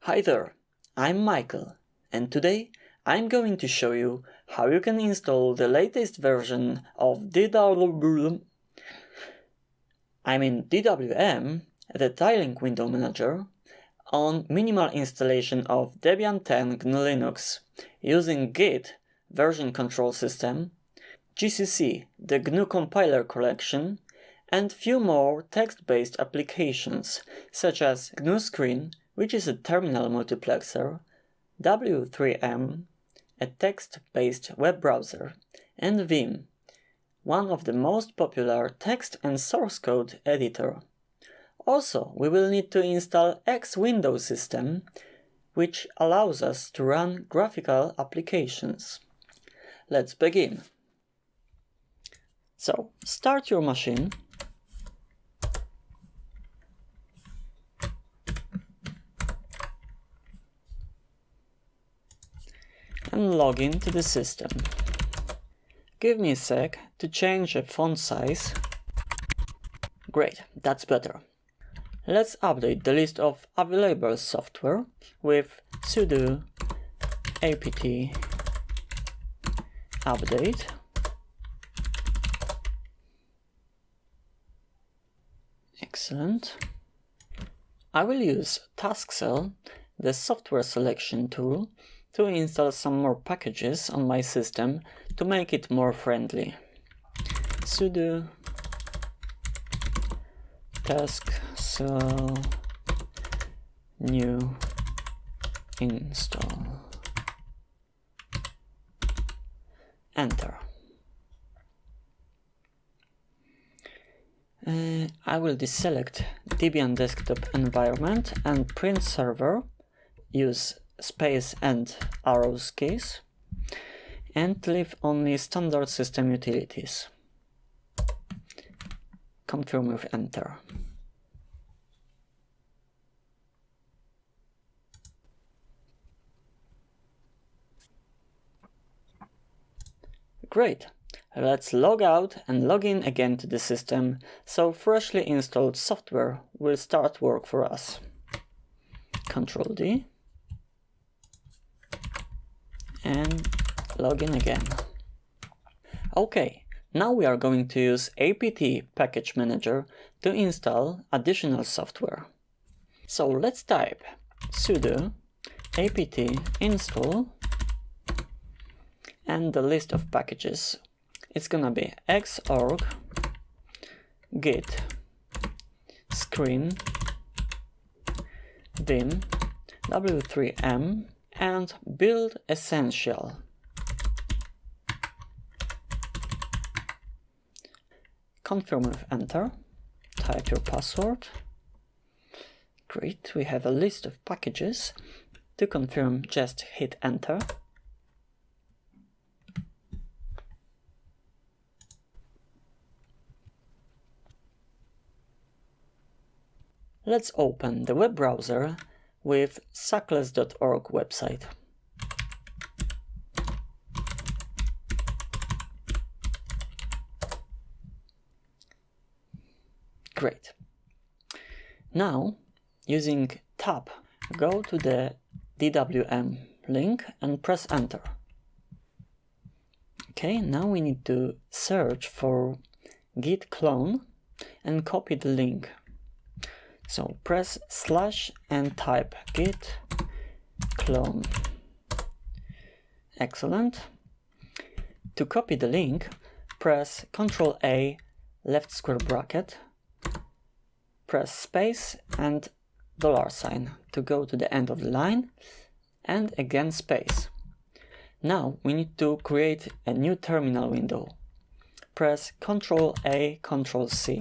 Hi there, I'm Michael, and today I'm going to show you how you can install the latest version of DWM, the tiling window manager, on minimal installation of Debian 10 GNU Linux using Git version control system, GCC, the GNU compiler collection, and few more text-based applications such as GNU Screen, which is a terminal multiplexer, W3M, a text-based web browser, and Vim, one of the most popular text and source code editor. Also, we will need to install X window system, which allows us to run graphical applications. Let's begin. So, start your machine. And log in to the system. Give me a sec to change the font size. Great, that's better. Let's update the list of available software with sudo apt update. Excellent. I will use taskcell, the software selection tool, to install some more packages on my system to make it more friendly. Sudo taskcell new install. Enter. I will deselect Debian desktop environment and print server, use space and arrows keys, and leave only standard system utilities. Confirm with enter. Great! Let's log out and log in again to the system, so freshly installed software will start work for us. Ctrl D. And log in again. Okay, now we are going to use apt package manager to install additional software. So let's type sudo apt install and the list of packages. It's gonna be xorg git screen vim w3m and build essential. Confirm with enter. Type your password. Great, we have a list of packages. To confirm, just hit enter. Let's open the web browser with suckless.org website. Great. Now, using tab, go to the DWM link and press enter. Okay, now we need to search for git clone and copy the link. So press / and type git clone. Excellent. To copy the link, press Ctrl A, left square bracket, press space and $sign to go to the end of the line, and again space. Now we need to create a new terminal window. Press Ctrl A, Ctrl C.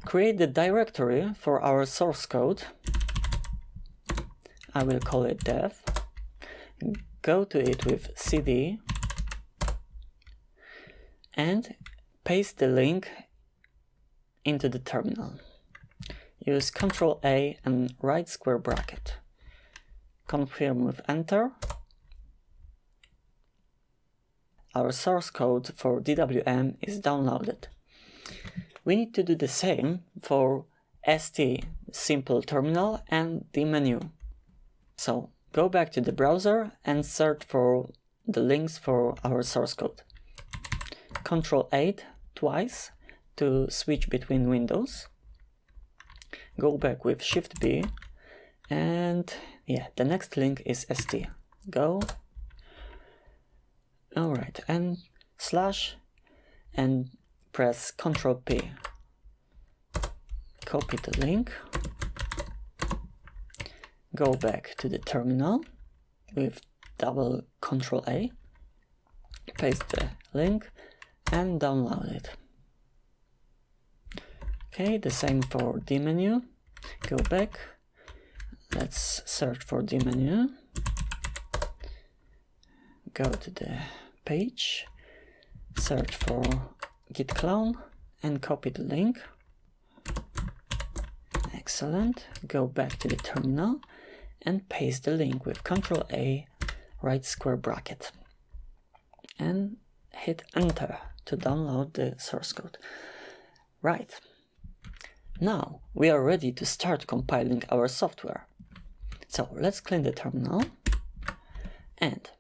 Create the directory for our source code. I will call it dev. Go to it with cd and paste the link into the terminal. Use Ctrl A and right square bracket. Confirm with enter. Our source code for DWM is downloaded. We need to do the same for ST, simple terminal, and the menu. So go back to the browser and search for the links for our source code. Ctrl 8 twice to switch between windows. Go back with Shift B, and yeah, the next link is st. Go. Alright, and slash and press Ctrl P. Copy the link. Go back to the terminal with double Ctrl A. Paste the link and download it. Okay, the same for dmenu. Go back. Let's search for dmenu. Go to the page, search for git clone and copy the link. Excellent. Go back to the terminal and paste the link with Ctrl A, right square bracket, and hit enter to download the source code. Right. Now we are ready to start compiling our software. So let's clean the terminal and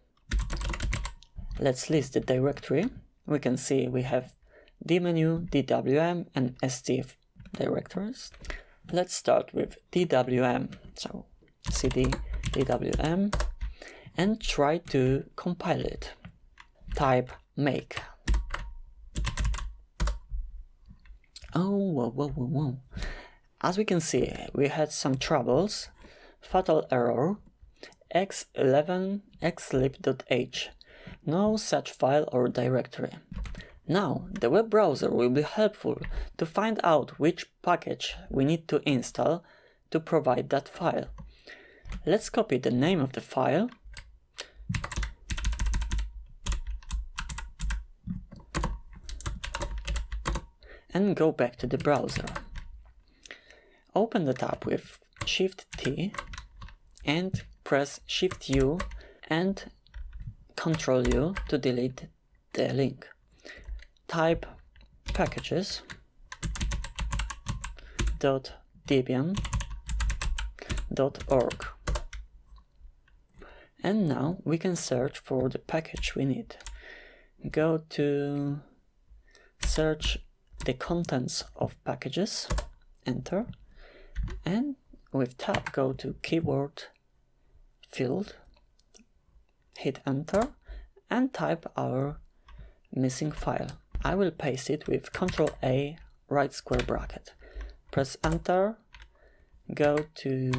let's list the directory. We can see we have dmenu, DWM and st directories. Let's start with DWM. So cd DWM and try to compile it. Type make. Oh, whoa. As we can see, we had some troubles. Fatal error, x11 xlib.h. No such file or directory. Now, the web browser will be helpful to find out which package we need to install to provide that file. Let's copy the name of the file and go back to the browser. Open the tab with Shift T and press Shift U and Ctrl U to delete the link. Type packages.debian.org. And now we can search for the package we need. Go to search the contents of packages, enter, and with tab go to keyword field, hit enter, and type our missing file. I will paste it with Ctrl A, right square bracket. Press enter, go to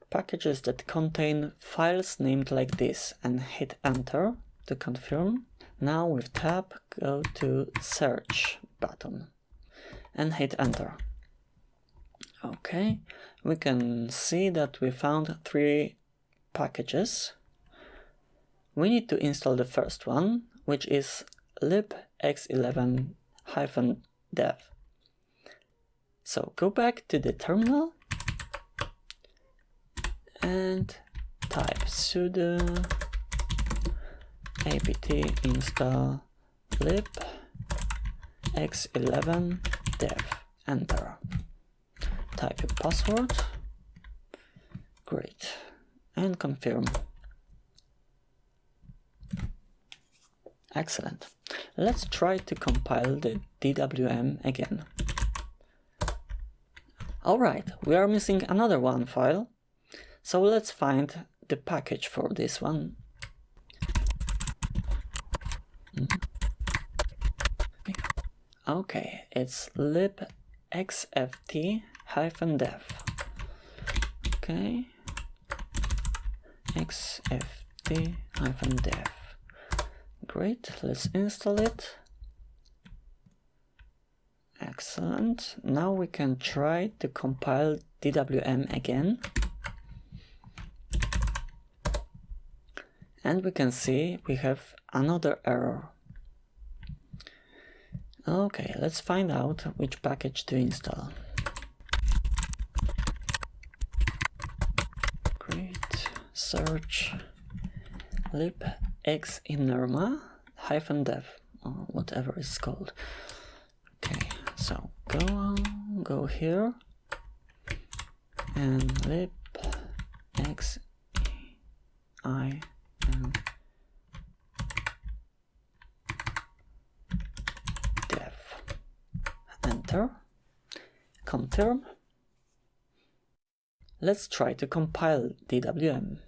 packages that contain files named like this and hit enter to confirm. Now with tab go to search button and hit enter. Okay, we can see that we found 3 packages. We need to install the first one, which is libx11-dev. So go back to the terminal and type sudo apt install libx11-dev. Enter. Type your password. Great. And confirm. Excellent. Let's try to compile the DWM again. Alright, we are missing another one file. So let's find the package for this one. Okay, it's libxft-dev. Okay, xft-dev. Great, let's install it. Excellent. Now we can try to compile DWM again. And we can see we have another error. Okay, let's find out which package to install. Great. Search libxinerma-dev or whatever it's called. Okay, so go here and XEIM. Dev. Enter. Confirm. Let's try to compile DWM.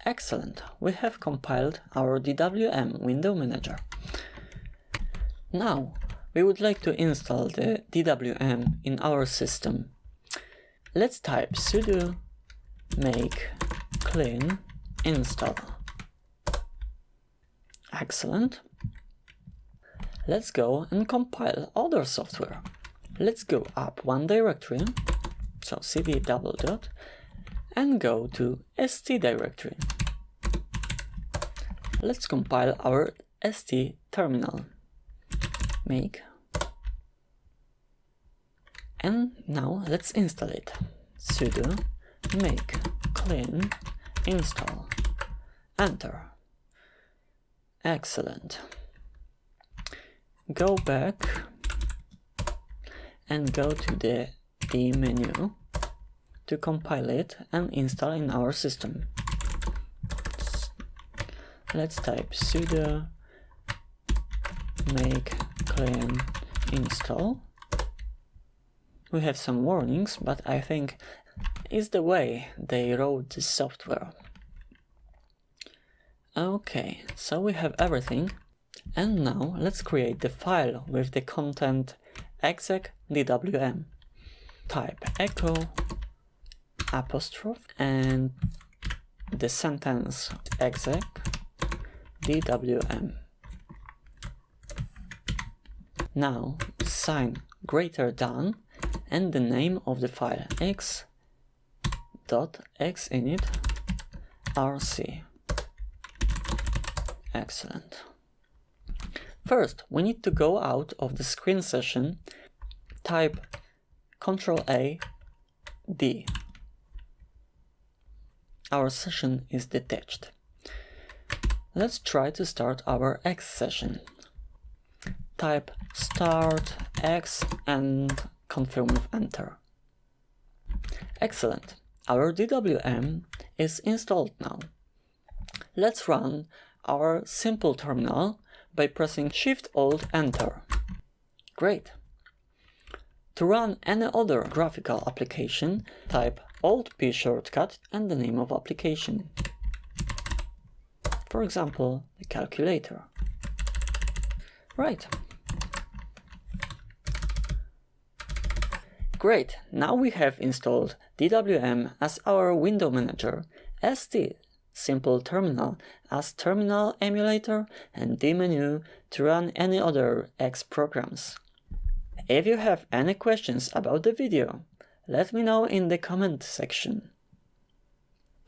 Excellent, we have compiled our DWM window manager. Now, we would like to install the DWM in our system. Let's type sudo make clean install. Excellent. Let's go and compile other software. Let's go up one directory, so cd double dot, and go to st directory. Let's compile our st terminal. Make. And now let's install it. Sudo make clean install. Enter. Excellent. Go back and go to the D menu to compile it and install in our system. Let's type sudo make clean install. We have some warnings, but I think it's the way they wrote the software. Okay, so we have everything, and now let's create the file with the content exec DWM. Type echo apostrophe and the sentence exec DWM. Now sign greater than and the name of the file x.xinit.rc. Excellent. First, we need to go out of the screen session, type Ctrl+A, D. Our session is detached. Let's try to start our X session. Type start X and confirm with enter. Excellent. Our DWM is installed now. Let's run our simple terminal by pressing Shift-Alt-Enter. Great. To run any other graphical application, type Alt-P shortcut and the name of application. For example, the calculator. Right. Great, now we have installed DWM as our window manager, ST simple terminal as terminal emulator, and dmenu to run any other X programs. If you have any questions about the video, let me know in the comment section.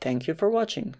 Thank you for watching.